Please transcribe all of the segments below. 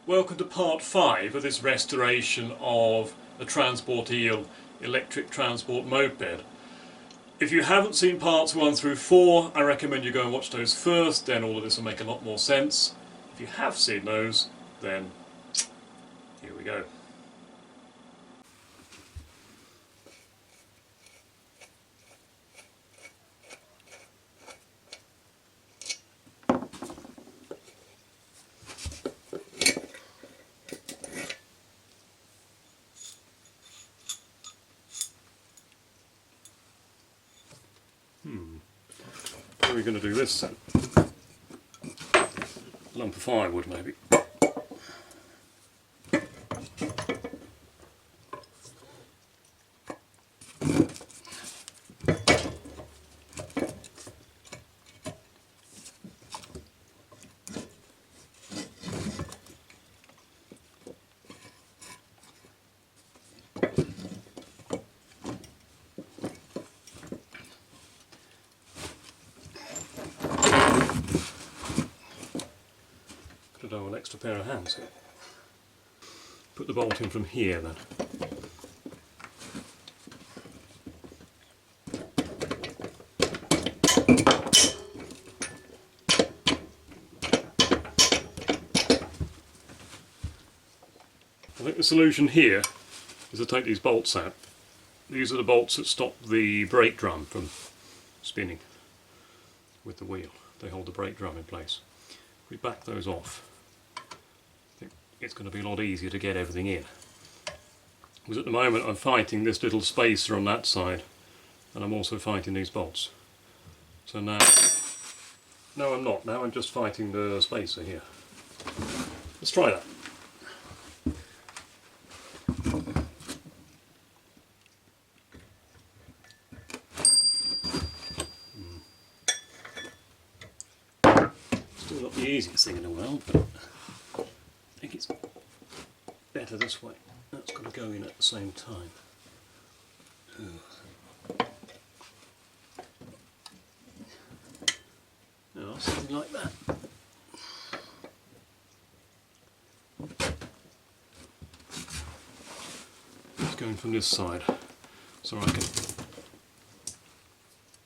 Welcome to part 5 of this restoration of a Transportel electric transport moped. If you haven't seen parts 1 through 4, I recommend you go and watch those first, then all of this will make a lot more sense. If you have seen those, then here we go. How are we going to do this then? A lump of firewood maybe. Could have an extra pair of hands here. Put the bolt in from here then. I think the solution here is to take these bolts out. These are the bolts that stop the brake drum from spinning with the wheel. They hold the brake drum in place. If we back those off, I think it's going to be a lot easier to get everything in. Because at the moment I'm fighting this little spacer on that side, and I'm also fighting these bolts. So now, no I'm not, now I'm just fighting the spacer here. Let's try that. Still not the easiest thing in the world, but I think it's better this way. That's got to go in at the same time. Now, something like that. It's going from this side, so I can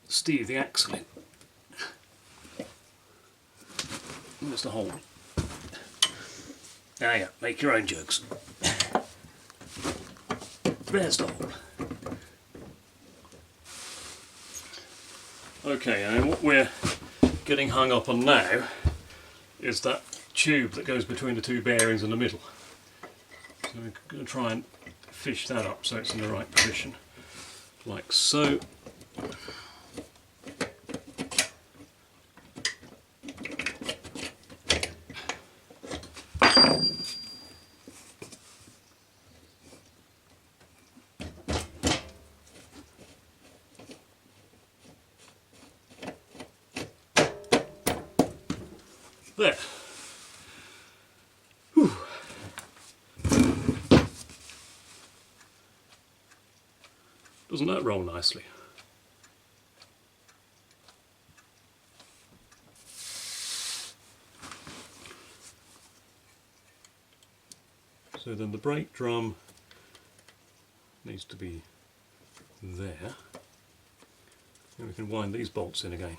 steer the axle in. Just a hole. Ah yeah, make your own jokes. There's the hole. Okay, and what we're getting hung up on now is that tube that goes between the two bearings in the middle. So we're going to try and fish that up so it's in the right position, like so. There. Whew. Doesn't that roll nicely? So then the brake drum needs to be there. And we can wind these bolts in again.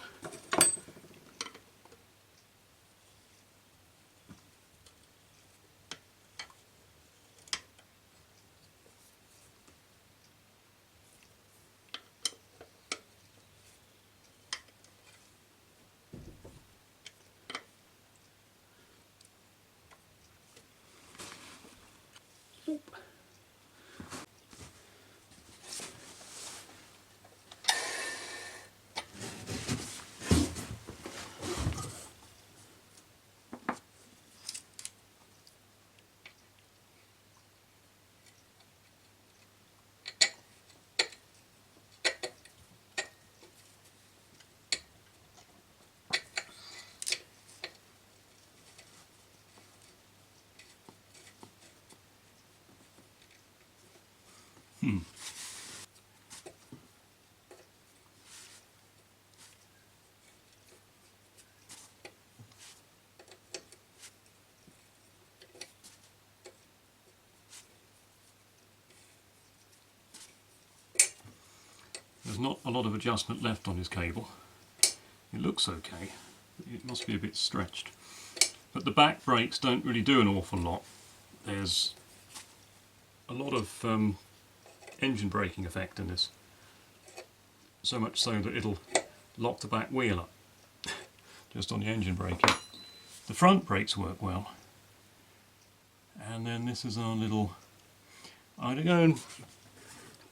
not a lot of adjustment left on his cable. It looks okay, it must be a bit stretched. But the back brakes don't really do an awful lot. There's a lot of engine braking effect in this. So much so that it'll lock the back wheel up just on the engine braking. The front brakes work well. And then this is our little... I'm going to go and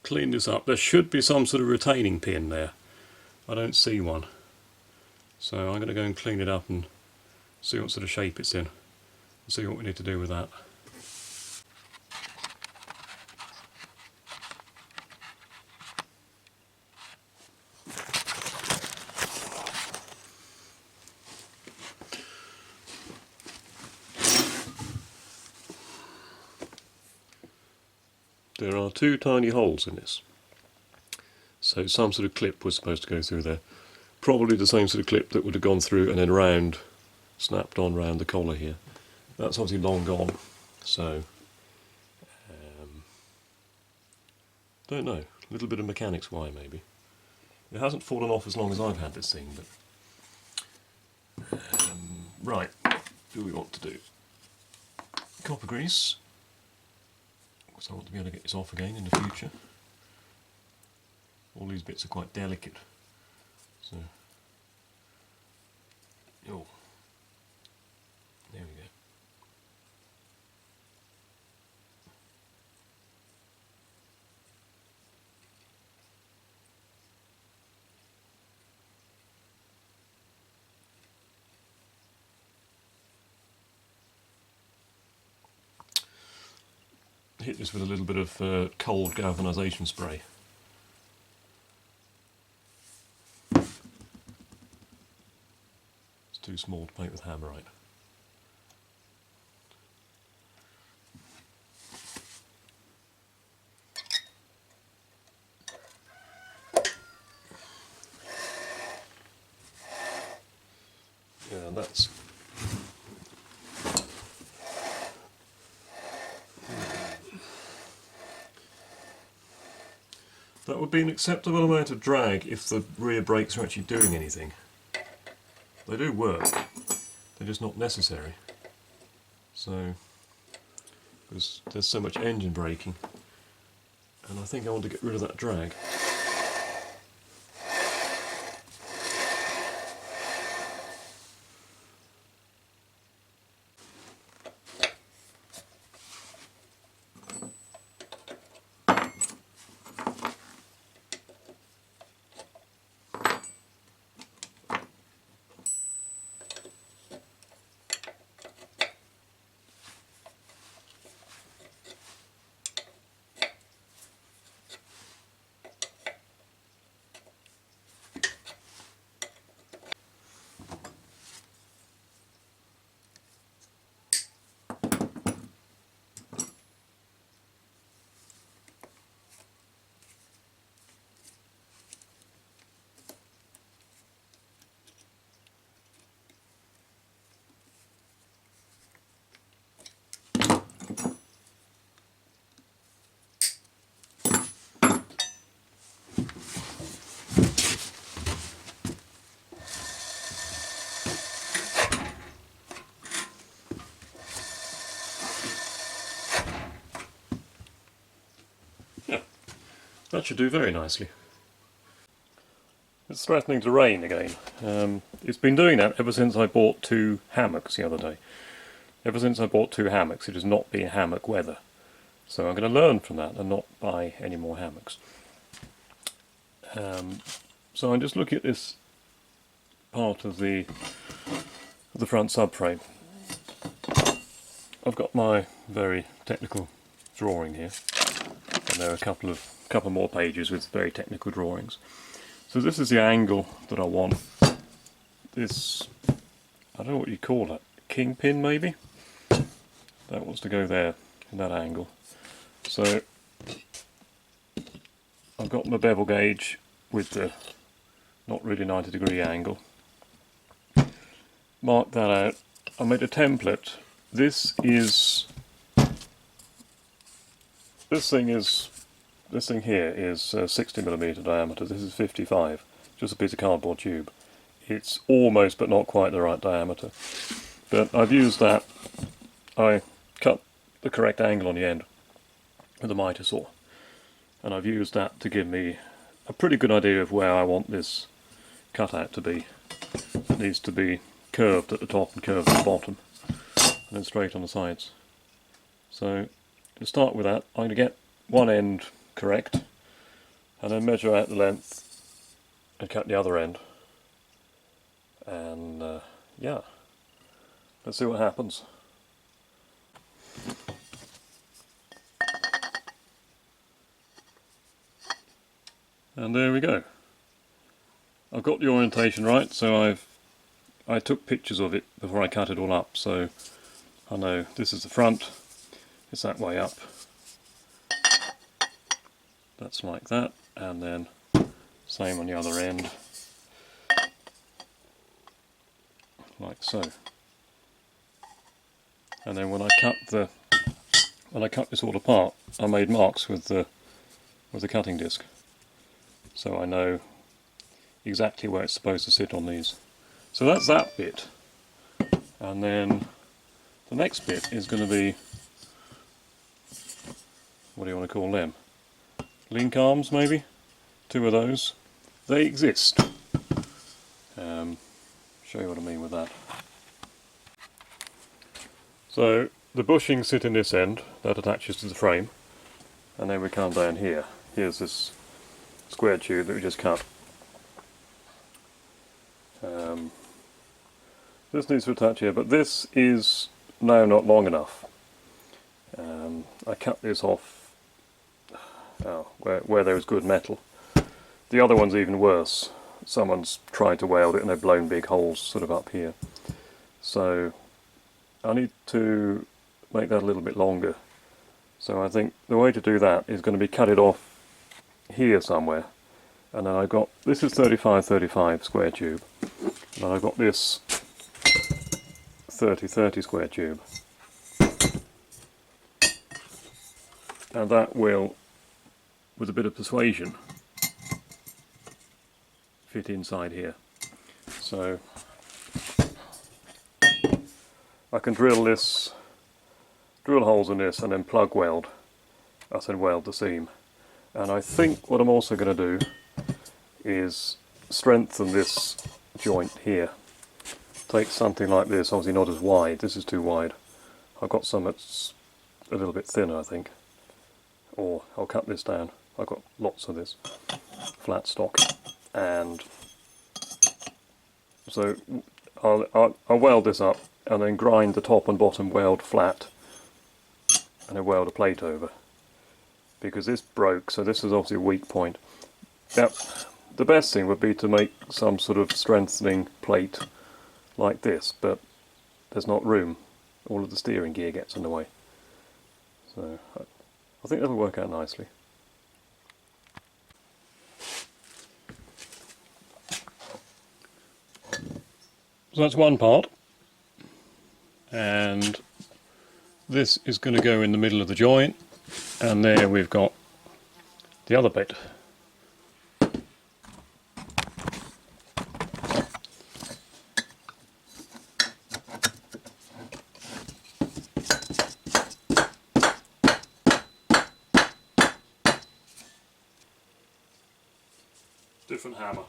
clean this up. There should be some sort of retaining pin there. I don't see one. So I'm going to go and clean it up and see what sort of shape it's in. And see what we need to do with that. There are two tiny holes in this, so some sort of clip was supposed to go through there. Probably the same sort of clip that would have gone through and then round, snapped on round the collar here. That's obviously long gone, so don't know, a little bit of mechanics why maybe. It hasn't fallen off as long as I've had this thing, but right, what do we want to do? Copper grease. So I want to be able to get this off again in the future. All these bits are quite delicate. So, oh, there we go. Hit this with a little bit of cold galvanisation spray. It's too small to paint with hammerite. Yeah, that's... That would be an acceptable amount of drag if the rear brakes are actually doing anything. They do work, they're just not necessary. So, because there's so much engine braking, and I think I want to get rid of that drag. That should do very nicely. It's threatening to rain again. It's been doing that ever since I bought two hammocks the other day. Ever since I bought two hammocks it has not been hammock weather. So I'm going to learn from that and not buy any more hammocks. So I'm just looking at this part of the front subframe. I've got my very technical drawing here, and there are a couple more pages with very technical drawings. So this is the angle that I want. This, I don't know what you call that, kingpin maybe? That wants to go there in that angle. So I've got my bevel gauge with the not really 90-degree angle. Mark that out. I made a template. This thing is this thing here is 60mm diameter. This is 55, just a piece of cardboard tube. It's almost but not quite the right diameter. But I've used that. I cut the correct angle on the end with a mitre saw, and I've used that to give me a pretty good idea of where I want this cutout to be. It needs to be curved at the top and curved at the bottom, and then straight on the sides. So to start with that, I'm going to get one end correct, and then measure out the length and cut the other end. And yeah, let's see what happens. And there we go. I've got the orientation right, so I took pictures of it before I cut it all up, so I know this is the front, it's that way up, that's like that, and then same on the other end, like so. And then when I cut this all apart, I made marks with the cutting disc, so I know exactly where it's supposed to sit on these. So that's that bit, and then the next bit is going to be, what do you want to call them? Link arms, maybe? 2 of those. They exist. Show you what I mean with that. So the bushings sit in this end, that attaches to the frame, and then we come down here. Here's this square tube that we just cut. This needs to attach here, but this is now not long enough. I cut this off where there was good metal. The other one's even worse. Someone's tried to weld it and they've blown big holes sort of up here. So I need to make that a little bit longer. So I think the way to do that is going to be cut it off here somewhere. And then I've got, this is 35-35 square tube. And then I've got this 30-30 square tube. And that will, with a bit of persuasion, fit inside here. So I can drill holes in this and then plug weld. I said weld the seam. And I think what I'm also going to do is strengthen this joint here. Take something like this, obviously not as wide, this is too wide. I've got some that's a little bit thinner, I think. Or I'll cut this down. I've got lots of this flat stock. And so I'll weld this up and then grind the top and bottom weld flat and then weld a plate over. Because this broke, so this is obviously a weak point. Now, the best thing would be to make some sort of strengthening plate like this, but there's not room. All of the steering gear gets in the way. So I think that'll work out nicely. So that's one part, and this is going to go in the middle of the joint, and there we've got the other bit. Different hammer.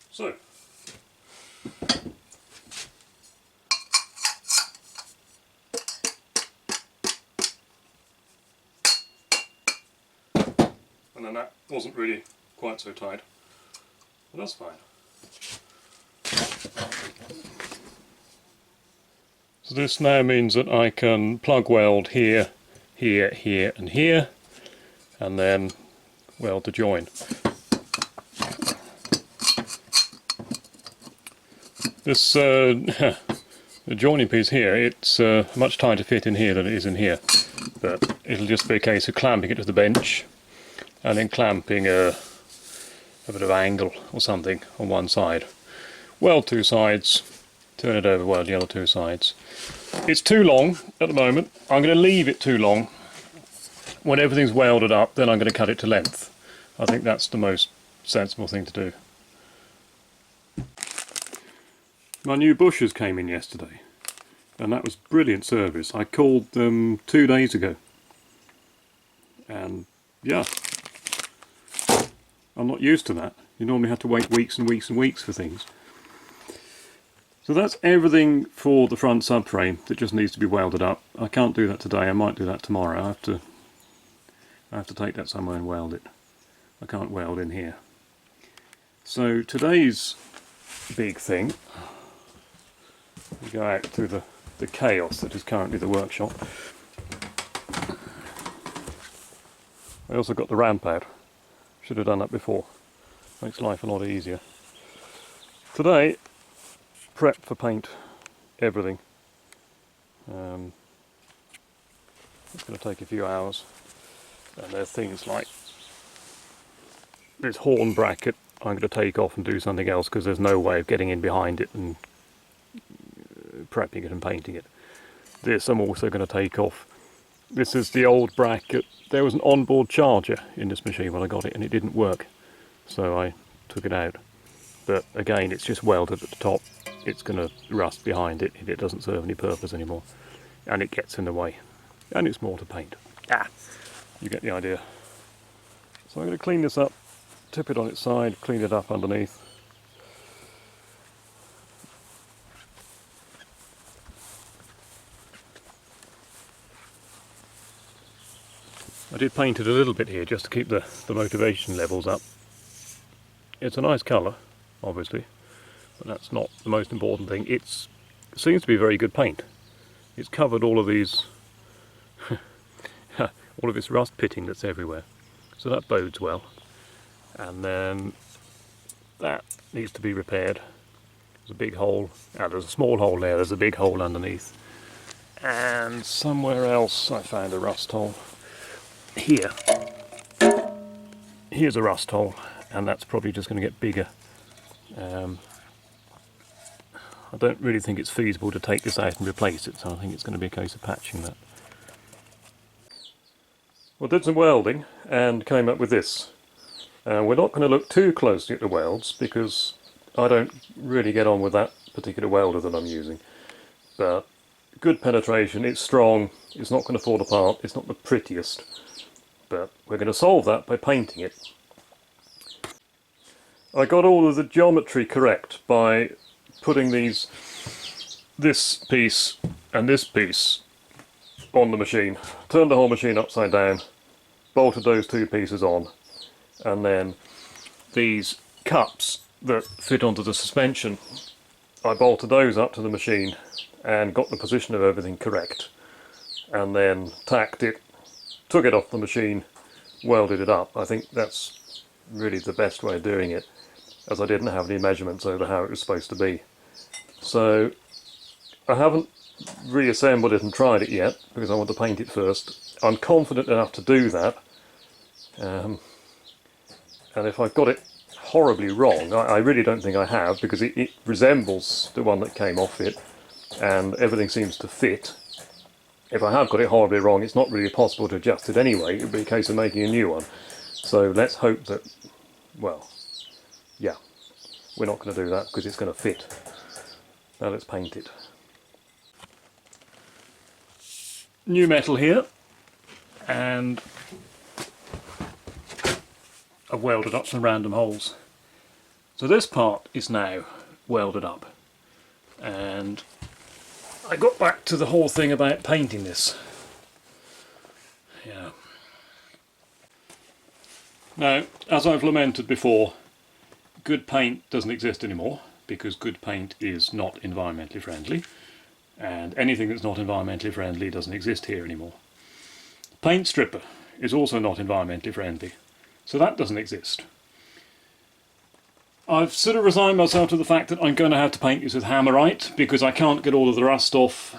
So, and then that wasn't really quite so tight, but that's fine. So this now means that I can plug weld here, here, here and here, and then weld the join. This The joining piece here, it's a much tighter fit in here than it is in here, but it'll just be a case of clamping it to the bench and then clamping a bit of angle or something on one side. Weld two sides, turn it over, weld the other two sides. It's too long at the moment. I'm going to leave it too long. When everything's welded up, then I'm going to cut it to length. I think that's the most sensible thing to do. My new bushers came in yesterday, and that was brilliant service. I called them 2 days ago, and yeah, I'm not used to that. You normally have to wait weeks and weeks and weeks for things. So that's everything for the front subframe that just needs to be welded up. I can't do that today. I might do that tomorrow. I have to take that somewhere and weld it. I can't weld in here. So today's big thing, we go out through the chaos that is currently the workshop. I also got the ramp out. Should have done that before. Makes life a lot easier. Today, prep for paint, everything. It's going to take a few hours. And there's things like this horn bracket I'm going to take off and do something else because there's no way of getting in behind it and prepping it and painting it. This I'm also going to take off. This is the old bracket. There was an onboard charger in this machine when I got it and it didn't work, so I took it out. But again, it's just welded at the top. It's going to rust behind it if it doesn't serve any purpose anymore, and it gets in the way, and it's more to paint. You get the idea. So I'm going to clean this up, tip it on its side, clean it up underneath. I did paint it a little bit here just to keep the motivation levels up. It's a nice colour, obviously, but that's not the most important thing. It seems to be very good paint. It's covered all of these all of this rust pitting that's everywhere, so that bodes well. And then that needs to be repaired. There's a big hole, there's a small hole there, there's a big hole underneath, and somewhere else I found a rust hole. Here's a rust hole, and that's probably just going to get bigger. I don't really think it's feasible to take this out and replace it, so I think it's going to be a case of patching that. Well, did some welding and came up with this. We're not going to look too closely at the welds because I don't really get on with that particular welder that I'm using. But good penetration, it's strong, it's not going to fall apart, it's not the prettiest. But we're going to solve that by painting it. I got all of the geometry correct by putting this piece and this piece on the machine. Turned the whole machine upside down, bolted those two pieces on, and then these cups that fit onto the suspension, I bolted those up to the machine and got the position of everything correct, and then tacked it, took it off the machine, welded it up. I think that's really the best way of doing it, as I didn't have any measurements over how it was supposed to be. So I haven't reassembled it and tried it yet because I want to paint it first. I'm confident enough to do that, and if I've got it horribly wrong, I really don't think I have, because it resembles the one that came off it and everything seems to fit. If I have got it horribly wrong, it's not really possible to adjust it anyway. It would be a case of making a new one. So let's hope that, well, yeah, we're not going to do that because it's going to fit. Now let's paint it. New metal here, and I've welded up some random holes. So this part is now welded up, and I got back to the whole thing about painting this. Yeah. Now, as I've lamented before, good paint doesn't exist anymore because good paint is not environmentally friendly, and anything that's not environmentally friendly doesn't exist here anymore. Paint stripper is also not environmentally friendly, so that doesn't exist. I've sort of resigned myself to the fact that I'm going to have to paint this with hammerite because I can't get all of the rust off.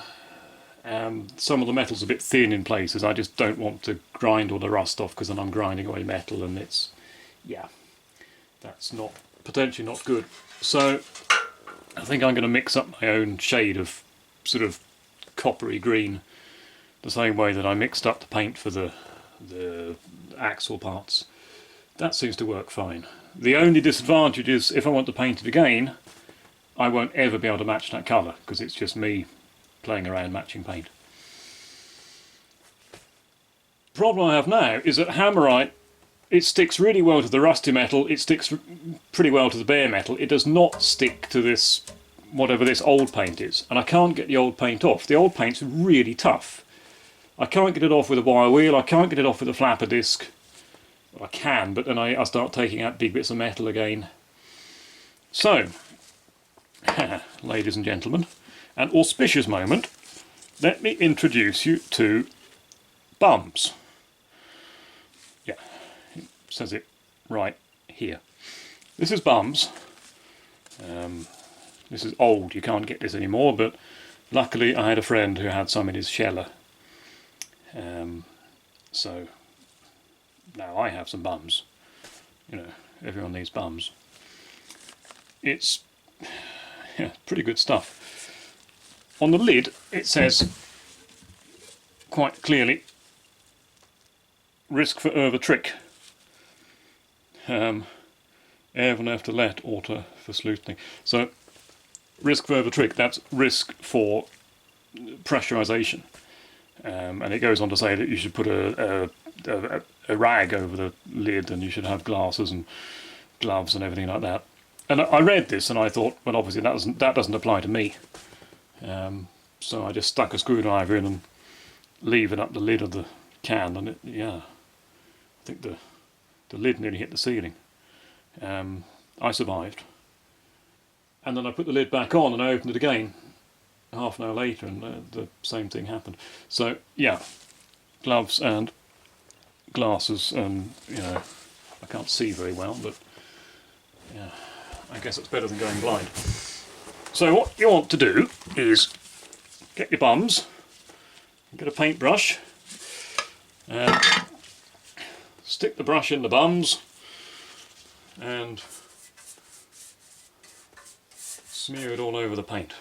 Some of the metal's a bit thin in places. I just don't want to grind all the rust off because then I'm grinding away metal and it's, yeah, that's not, potentially not good. So I think I'm going to mix up my own shade of sort of coppery green the same way that I mixed up the paint for the axle parts. That seems to work fine. The only disadvantage is if I want to paint it again, I won't ever be able to match that colour because it's just me playing around matching paint. The problem I have now is that hammerite, it sticks really well to the rusty metal, it sticks pretty well to the bare metal, it does not stick to this, whatever this old paint is, and I can't get the old paint off. The old paint's really tough. I can't get it off with a wire wheel, I can't get it off with a flapper disc. Well, I can, but then I start taking out big bits of metal again. So, ladies and gentlemen, an auspicious moment, let me introduce you to bums. Yeah, it says it right here. This is bums. This is old, you can't get this anymore, but luckily I had a friend who had some in his sheller. So now I have some bums. You know, everyone needs bums. It's pretty good stuff. On the lid it says quite clearly, risk for över trick. Även efter lätt åter förslutning. So risk for över trick, that's risk for pressurization. And it goes on to say that you should put a rag over the lid and you should have glasses and gloves and everything like that. And I read this and I thought, well, obviously that doesn't apply to me. So I just stuck a screwdriver in and levered up the lid of the can, and it, yeah, I think the lid nearly hit the ceiling. I survived. And then I put the lid back on and I opened it again half an hour later and the same thing happened. So yeah, gloves and glasses, and you know, I can't see very well, but yeah, I guess it's better than going blind. So what you want to do is get your bums, get a paintbrush, and stick the brush in the bums and smear it all over the paint.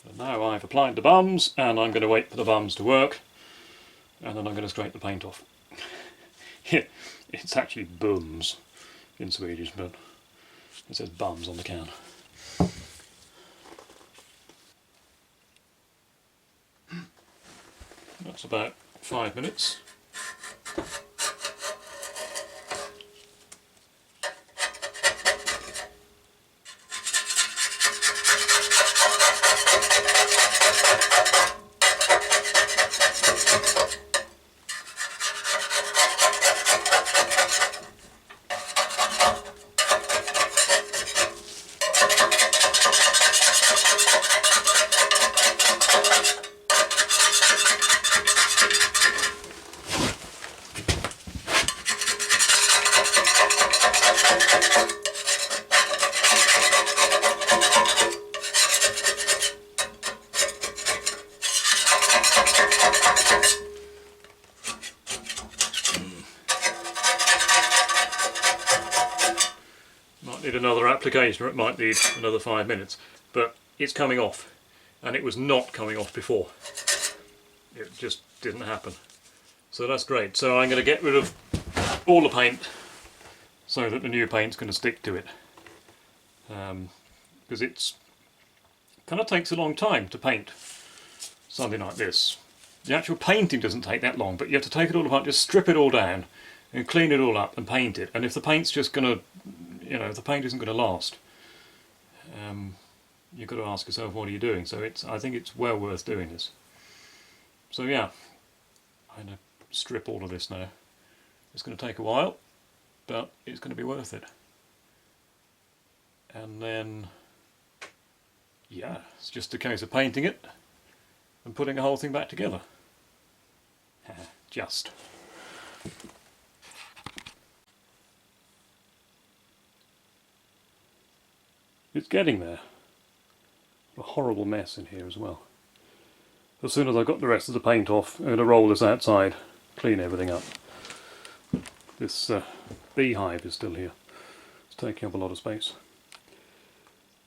And now I've applied the bums and I'm going to wait for the bums to work, and then I'm going to scrape the paint off. It's actually bums in Swedish, but it says bums on the can. That's about 5 minutes. Need another application, or it might need another 5 minutes, but it's coming off, and it was not coming off before. It just didn't happen. So that's great. So I'm going to get rid of all the paint so that the new paint's going to stick to it, because it's kind of takes a long time to paint something like this. The actual painting doesn't take that long, but you have to take it all apart, just strip it all down and clean it all up and paint it. And if the paint's just going to, you know, if the paint isn't going to last, you've got to ask yourself, what are you doing? So I think it's well worth doing this. So yeah, I'm going to strip all of this now. It's going to take a while, but it's going to be worth it. And then, yeah, it's just a case of painting it and putting the whole thing back together. Just. It's getting there. A horrible mess in here as well. As soon as I've got the rest of the paint off, I'm going to roll this outside, clean everything up. This beehive is still here. It's taking up a lot of space.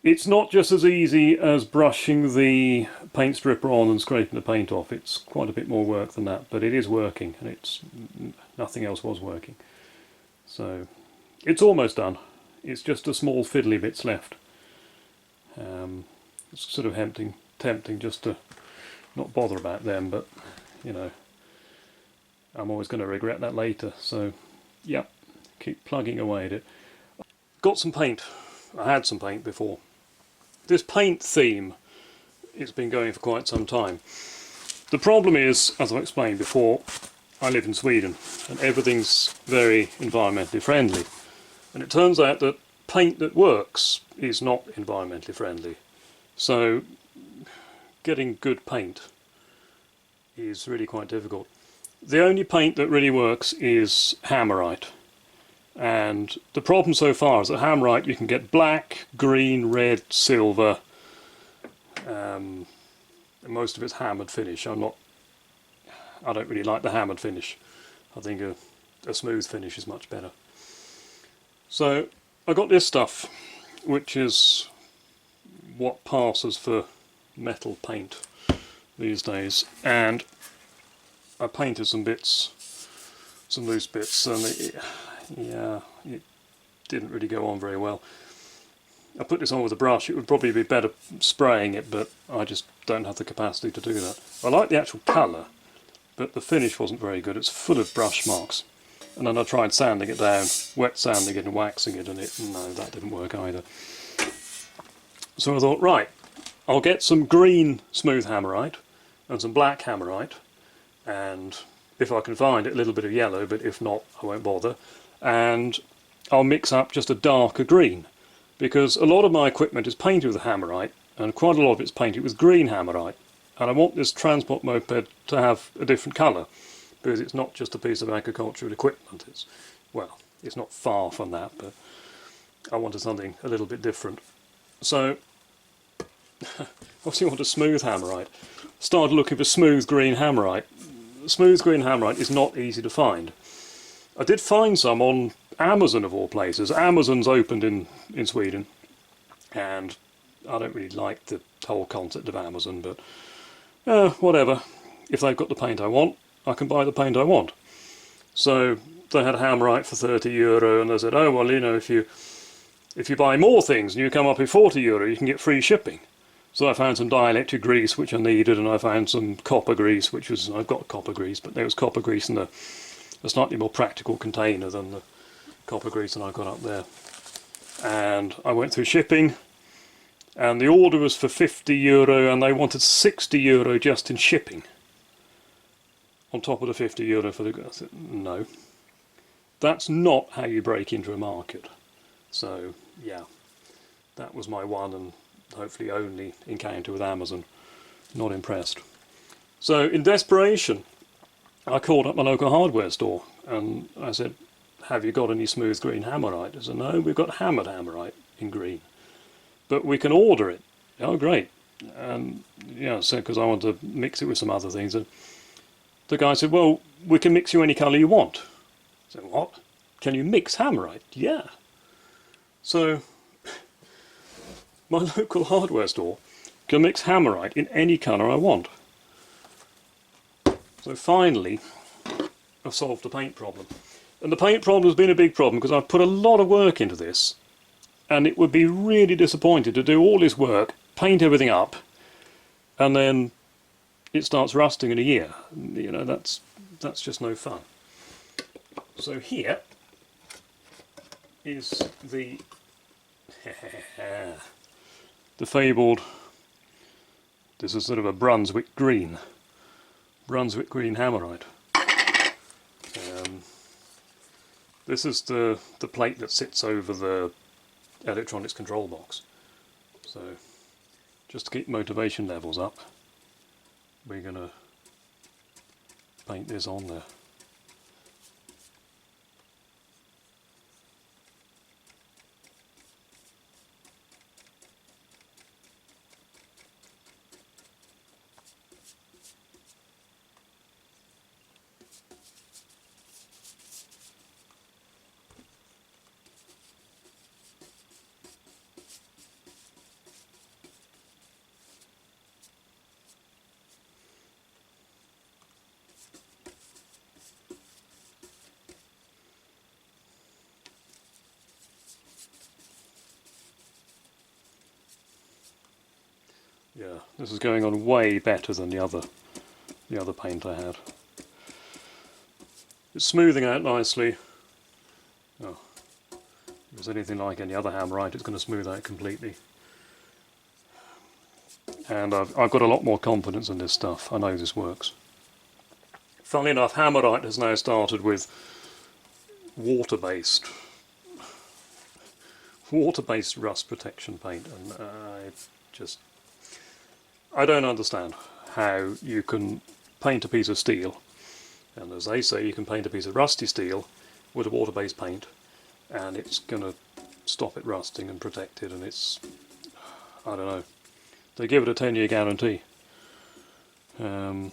It's not just as easy as brushing the paint stripper on and scraping the paint off. It's quite a bit more work than that, but it is working, and nothing else was working. So it's almost done. It's just a small fiddly bits left. It's sort of tempting just to not bother about them, but you know, I'm always going to regret that later. So yeah, keep plugging away at it. Got some paint. I had some paint before. This paint theme, it's been going for quite some time. The problem is, as I've explained before, I live in Sweden and everything's very environmentally friendly. And it turns out that paint that works is not environmentally friendly. So getting good paint is really quite difficult. The only paint that really works is Hammerite. And the problem so far is that Hammerite you can get black, green, red, silver, and most of it's hammered finish. I don't really like the hammered finish. I think a smooth finish is much better. So I got this stuff, which is what passes for metal paint these days, and I painted some bits, some loose bits, and it didn't really go on very well. I put this on with a brush. It would probably be better spraying it, but I just don't have the capacity to do that. I like the actual colour, but the finish wasn't very good. It's full of brush marks. And then I tried sanding it down, wet sanding it and waxing it, and no, that didn't work either. So I thought, right, I'll get some green smooth Hammerite and some black Hammerite, and if I can find it, a little bit of yellow, but if not, I won't bother. And I'll mix up just a darker green, because a lot of my equipment is painted with Hammerite, and quite a lot of it's painted with green Hammerite. And I want this transport moped to have a different colour, because it's not just a piece of agricultural equipment. It's not far from that, but I wanted something a little bit different. So, obviously I want a smooth Hammerite. Started looking for smooth green Hammerite. Smooth green Hammerite is not easy to find. I did find some on Amazon of all places. Amazon's opened in Sweden, and I don't really like the whole concept of Amazon, but whatever. If they've got the paint I want, I can buy the paint I want. So they had Hammerite for €30, and they said, oh well, you know, if you buy more things and you come up with €40, you can get free shipping. So I found some dielectric grease which I needed, and I found some copper grease, I've got copper grease, but there was copper grease in a slightly more practical container than the copper grease that I got up there. And I went through shipping, and the order was for €50, and they wanted €60 just in shipping, on top of the €50 for the... I said, no, that's not how you break into a market. So yeah, that was my one and hopefully only encounter with Amazon. Not impressed. So in desperation, I called up my local hardware store and I said, have you got any smooth green Hammerite? They said, no, we've got hammered Hammerite in green, but we can order it. Oh great. And yeah, so because I want to mix it with some other things, and the guy said, well, we can mix you any colour you want. I said, what? Can you mix Hammerite? Yeah. So my local hardware store can mix Hammerite in any colour I want. So finally I've solved the paint problem. And the paint problem has been a big problem because I've put a lot of work into this, and it would be really disappointing to do all this work, paint everything up, and then it starts rusting in a year. You know, that's just no fun. So here is the fabled, this is sort of a Brunswick green Hammerite. This is the plate that sits over the electronics control box. So just to keep motivation levels up, we're going to paint this on there. Yeah, this is going on way better than the other paint I had. It's smoothing out nicely. Oh, if it's anything like any other Hammerite, it's going to smooth out completely. And I've got a lot more confidence in this stuff. I know this works. Funnily enough, Hammerite has now started with water-based rust protection paint, and I don't understand how you can paint a piece of steel, and as they say, you can paint a piece of rusty steel with a water-based paint, and it's going to stop it rusting and protect it, and it's, I don't know. They give it a 10-year guarantee. Yeah,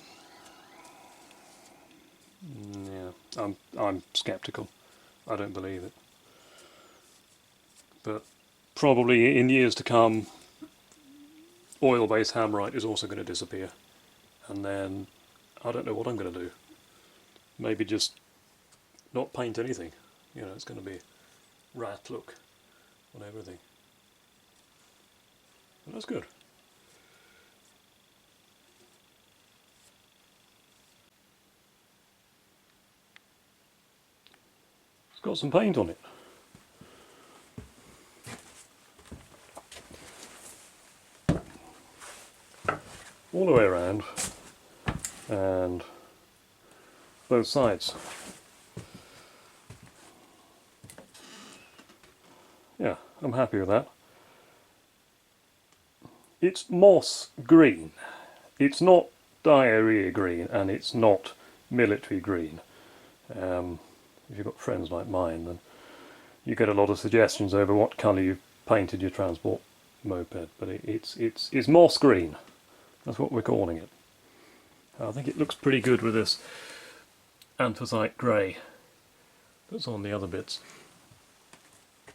I'm sceptical. I don't believe it. But probably in years to come, oil-based Hammerite is also going to disappear, and then I don't know what I'm going to do. Maybe just not paint anything. You know, it's going to be rat look on everything. And that's good. It's got some paint on it. All the way around, and both sides. Yeah, I'm happy with that. It's moss green. It's not diarrhea green, and it's not military green. If you've got friends like mine, then you get a lot of suggestions over what colour you've painted your transport moped, but it's moss green. That's what we're calling it. I think it looks pretty good with this anthracite grey that's on the other bits.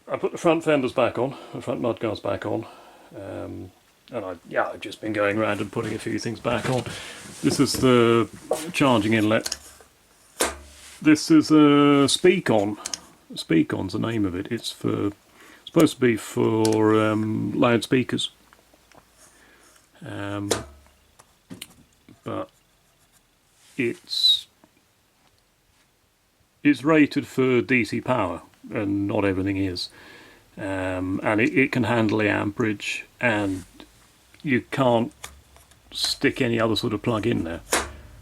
I put the front fenders back on, the front mudguards back on, and I've just been going around and putting a few things back on. This is the charging inlet. This is a Speak-On. Speak-On's the name of it. It's supposed to be for loudspeakers. But it's rated for DC power, and not everything is. And it can handle the amperage, and you can't stick any other sort of plug in there.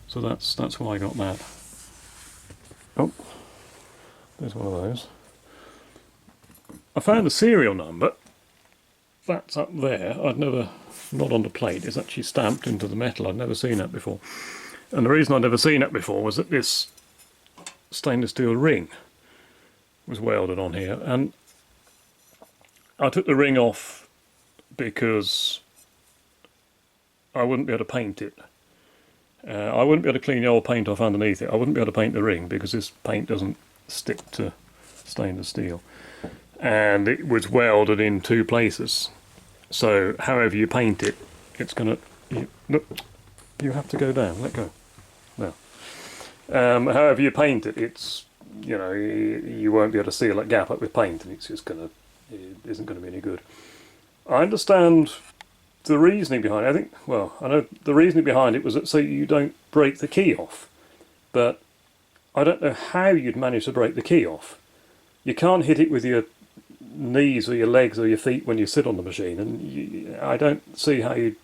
So that's why I got that. Oh, there's one of those. I found the serial number. That's up there. Not on the plate, it's actually stamped into the metal. I'd never seen that before. And the reason I'd never seen that before was that this stainless steel ring was welded on here, and I took the ring off because I wouldn't be able to paint it. I wouldn't be able to clean the old paint off underneath it. I wouldn't be able to paint the ring because this paint doesn't stick to stainless steel. And it was welded in two places. So however you paint it, it's going to... Look, you have to go down. Let go. No. However you paint it, it's, you know, you won't be able to seal that gap up with paint, and it's just going to... it isn't going to be any good. I understand the reasoning behind it. I think, well, I know the reasoning behind it was that so you don't break the key off. But I don't know how you'd manage to break the key off. You can't hit it with your knees or your legs or your feet when you sit on the machine, and I don't see how you...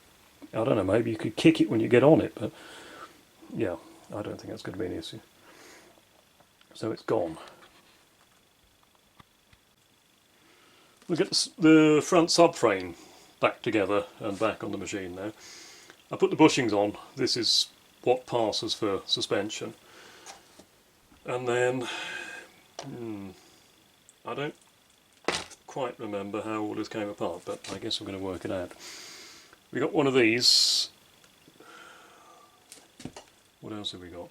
I don't know, maybe you could kick it when you get on it, but yeah, I don't think that's going to be an issue. So it's gone. We'll get the front subframe back together and back on the machine now. I put the bushings on. This is what passes for suspension. And then, I don't quite remember how all this came apart, but I guess we're going to work it out. We got one of these. What else have we got?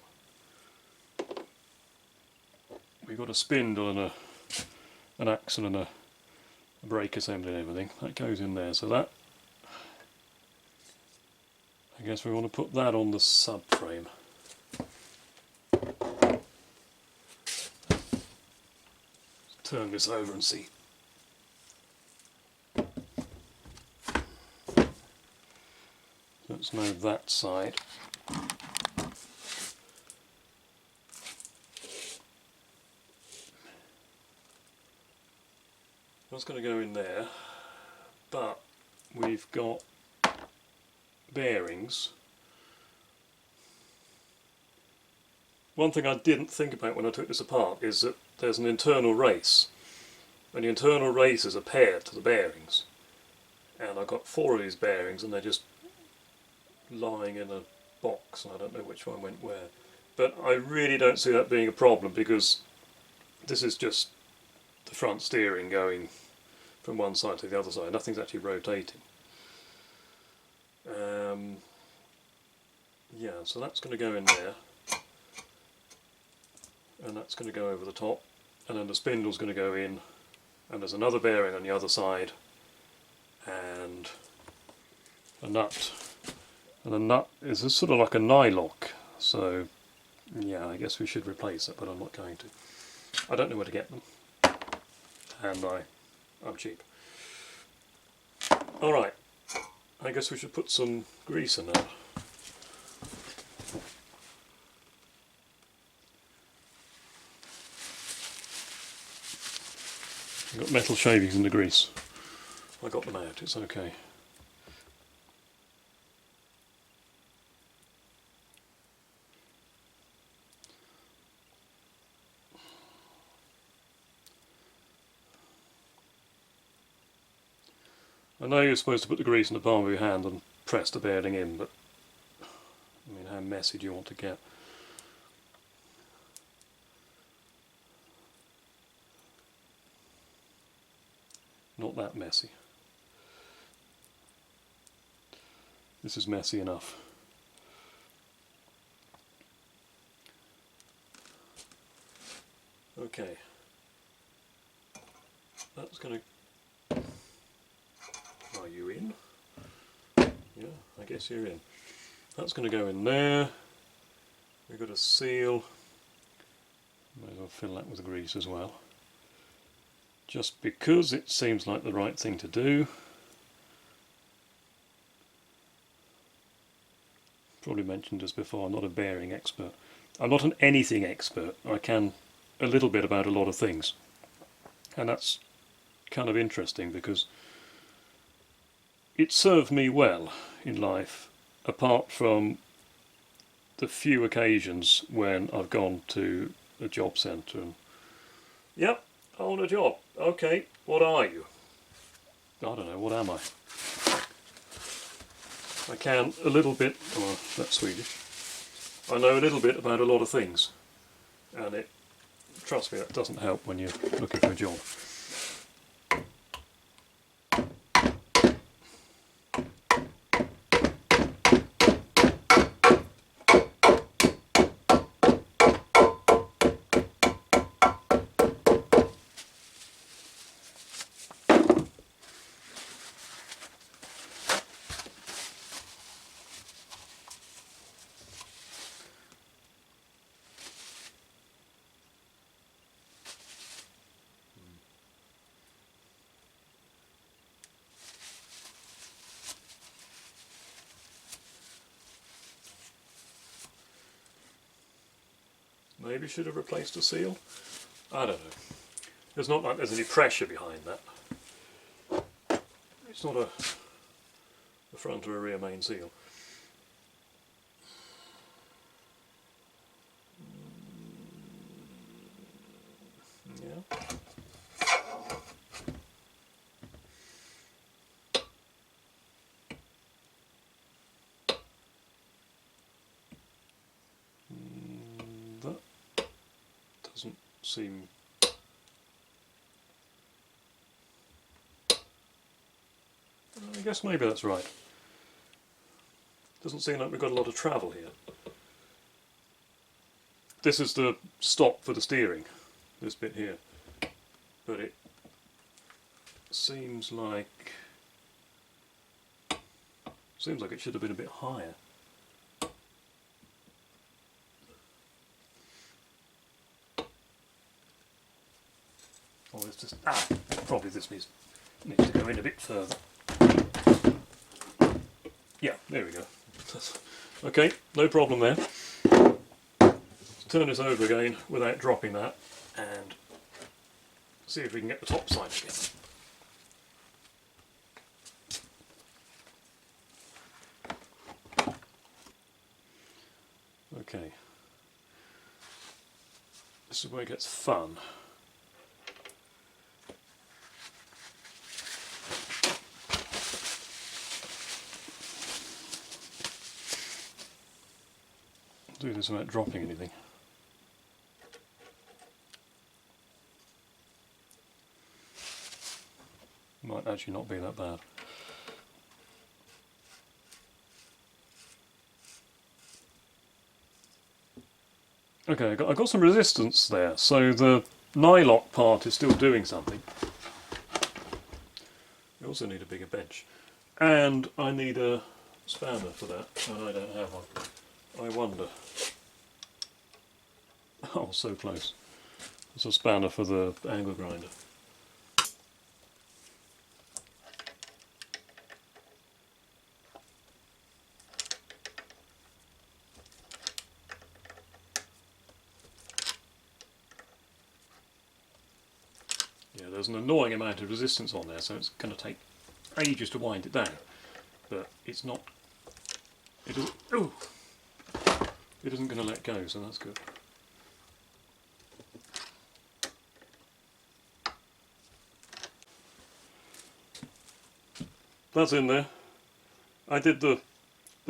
We've got a spindle and an axle and a brake assembly and everything. That goes in there, so that, I guess we want to put that on the subframe. Turn this over and see. Let's know that side. That's going to go in there, but we've got bearings. One thing I didn't think about when I took this apart is that there's an internal race, and the internal races are paired to the bearings. And I've got 4 of these bearings and they're just lying in a box, and I don't know which one went where. But I really don't see that being a problem, because this is just the front steering going from one side to the other side. Nothing's actually rotating. Yeah, so that's going to go in there, and that's going to go over the top, and then the spindle's going to go in, and there's another bearing on the other side, and a nut. And the nut is sort of like a nylock, so yeah, I guess we should replace it, but I'm not going to. I don't know where to get them, and I'm cheap. Alright, I guess we should put some grease in there. I've got metal shavings in the grease. I got them out, it's okay. I know you're supposed to put the grease in the palm of your hand and press the bearing in, but I mean, how messy do you want to get? Not that messy. This is messy enough. Okay. That's going to... Are you in? Yeah, I guess you're in. That's going to go in there. We've got a seal. Might as well fill that with grease as well. Just because it seems like the right thing to do. Probably mentioned this before, I'm not a bearing expert. I'm not an anything expert. I can a little bit about a lot of things. And that's kind of interesting because it served me well in life, apart from the few occasions when I've gone to a job centre and, yep, I want a job. Okay, what are you? I don't know, what am I? I can a little bit, oh, that's Swedish. I know a little bit about a lot of things, and it, trust me, that doesn't help when you're looking for a job. Maybe should have replaced the seal. I don't know. It's not like there's any pressure behind that. It's not a front or a rear main seal. Yeah. seem... I guess maybe that's right. Doesn't seem like we've got a lot of travel here. This is the stop for the steering, this bit here. But it seems like it should have been a bit higher. Oh, it's just probably this needs to go in a bit further. Yeah, there we go. Okay, no problem there. Let's turn this over again without dropping that and see if we can get the top side again. Okay, this is where it gets fun. Do this without dropping anything. Might actually not be that bad. Okay, I got some resistance there, so the nylock part is still doing something. We also need a bigger bench. And I need a spanner for that, and I don't have one. I wonder. Oh, so close. It's a spanner for the angle grinder. Yeah, there's an annoying amount of resistance on there, so it's going to take ages to wind it down. But it's not... It isn't... Ooh! It isn't going to let go, so that's good. That's in there. I did the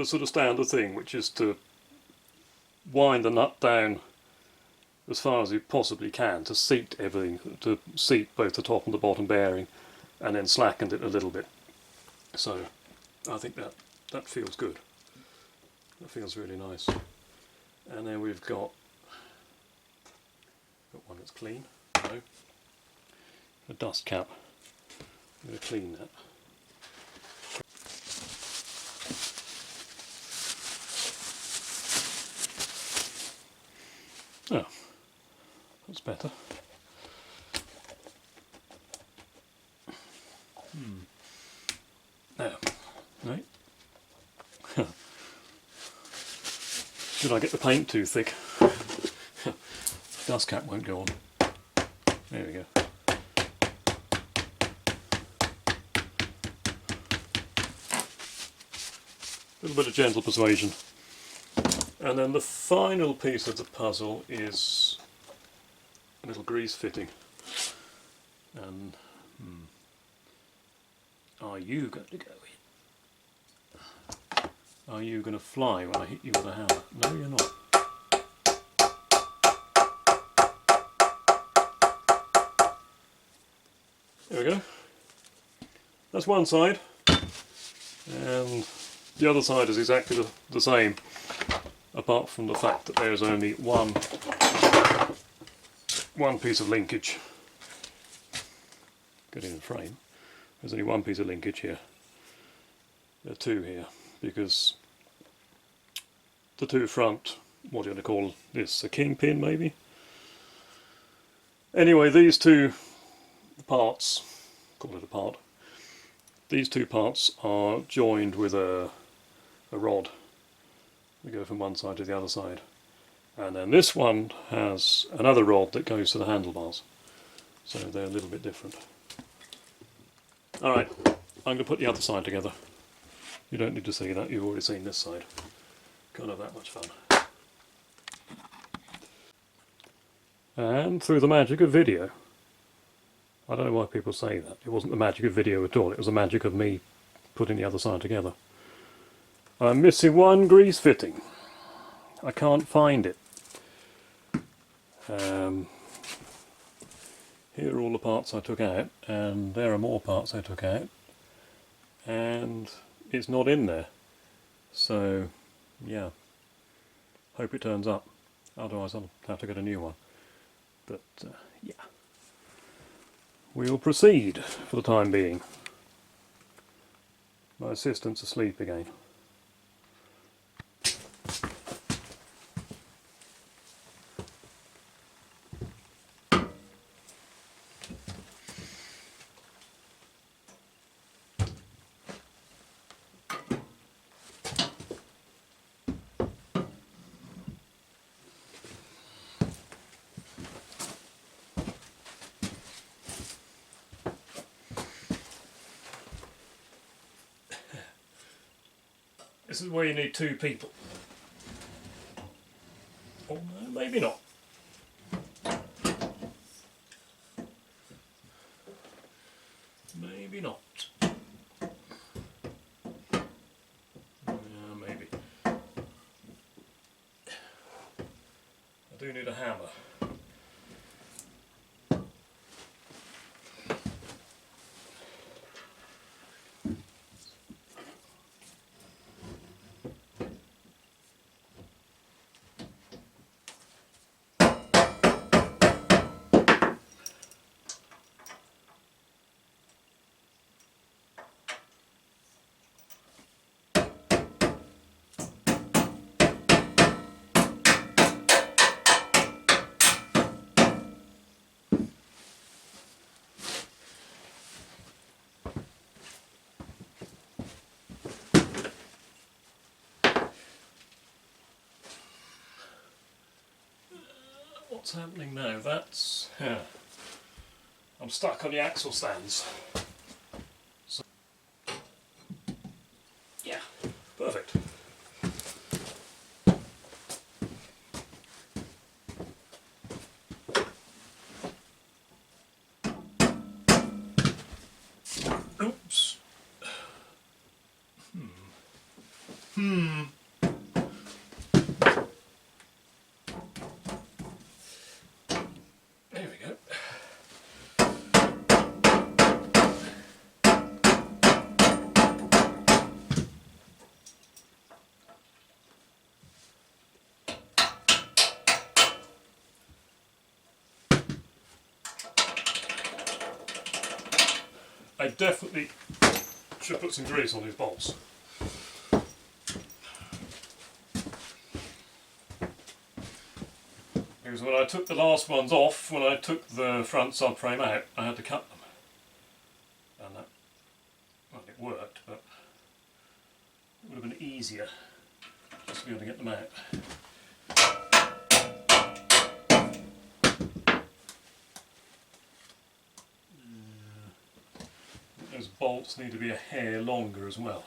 sort of standard thing, which is to wind the nut down as far as you possibly can to seat everything, to seat both the top and the bottom bearing, and then slackened it a little bit. So I think that feels good. That feels really nice. And then we've got one that's clean. No. A dust cap. I'm going to clean that. Oh, that's better. Now, right. Should I get the paint too thick? Dust cap won't go on. There we go. A little bit of gentle persuasion. And then the final piece of the puzzle is a little grease fitting. And are you going to go in? Are you going to fly when I hit you with a hammer? No, you're not. There we go. That's one side. And the other side is exactly the same, apart from the fact that there is only one piece of linkage. Get in the frame. There's only one piece of linkage here. There are two here, because the two front, what do you want to call this, a kingpin maybe? Anyway, these two parts, call it a part, these two parts are joined with a rod. We go from one side to the other side. And then this one has another rod that goes to the handlebars. So they're a little bit different. Alright, I'm going to put the other side together. You don't need to see that, you've already seen this side. Can't have that much fun. And through the magic of video, I don't know why people say that. It wasn't the magic of video at all, it was the magic of me putting the other side together. I'm missing one grease fitting. I can't find it. Here are all the parts I took out, and there are more parts I took out, and it's not in there. So yeah, hope it turns up, otherwise I'll have to get a new one. But yeah, we'll proceed for the time being. My assistant's asleep again. This is where you need two people. Oh no, maybe not. Maybe not. Yeah, maybe. I do need a hammer. What's happening now? That's... yeah. I'm stuck on the axle stands. So, yeah, perfect. Oops. There we go. I definitely should put some grease on these bolts. Because when I took the last ones off, when I took the front subframe out, I had to cut them. And that, well, it worked, but it would have been easier just to be able to get them out. Those bolts need to be a hair longer as well.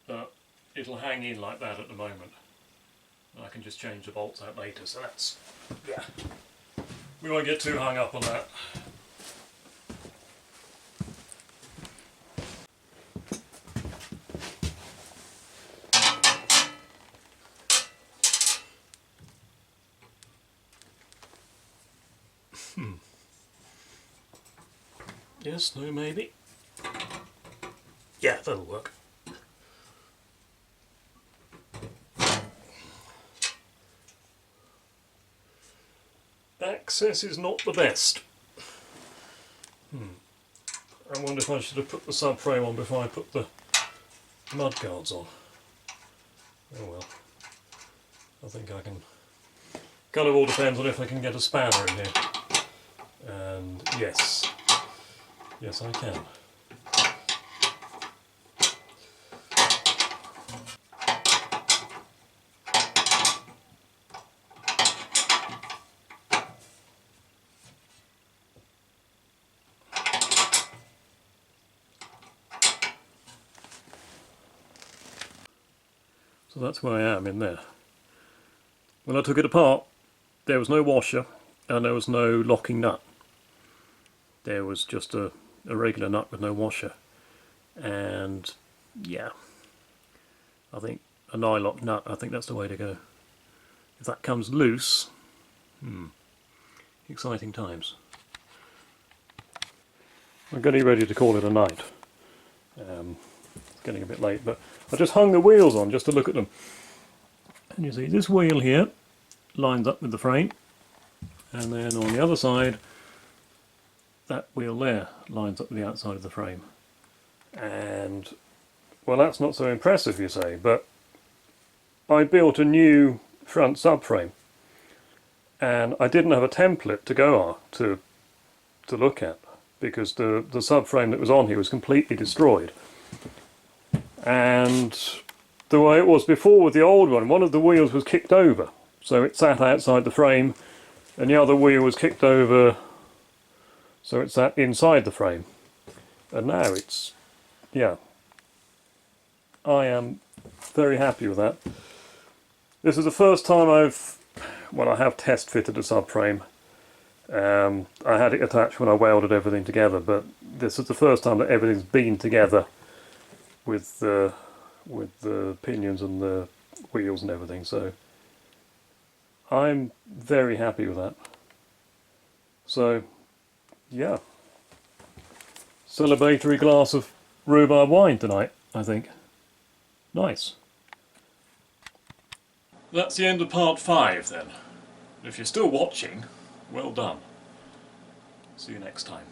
But it'll hang in like that at the moment. I can just change the bolts out later, so that's, yeah. We won't get too hung up on that. Yes, no, maybe. Yeah, that'll work. Access is not the best. I wonder if I should have put the subframe on before I put the mud guards on. Oh well. I think I can... kind of all depends on if I can get a spanner in here. And yes. Yes, I can. So that's where I am in there. When I took it apart, there was no washer and there was no locking nut. There was just a regular nut with no washer. And yeah, I think a nylock nut, I think that's the way to go. If that comes loose, exciting times. I'm getting ready to call it a night. It's getting a bit late, but I just hung the wheels on just to look at them. And you see this wheel here lines up with the frame, and then on the other side that wheel there lines up with the outside of the frame. And well, that's not so impressive, you say, but I built a new front subframe and I didn't have a template to go on to look at, because the subframe that was on here was completely destroyed. And the way it was before with the old one of the wheels was kicked over, so it sat outside the frame, and the other wheel was kicked over, so it sat inside the frame. And now it's, yeah, I am very happy with that. This is the first time I have test fitted a subframe. I had it attached when I welded everything together, but this is the first time that everything's been together with the pinions and the wheels and everything, so I'm very happy with that. So yeah, celebratory glass of rhubarb wine tonight, I think. Nice. That's the end of part 5 then. If you're still watching, well done. See you next time.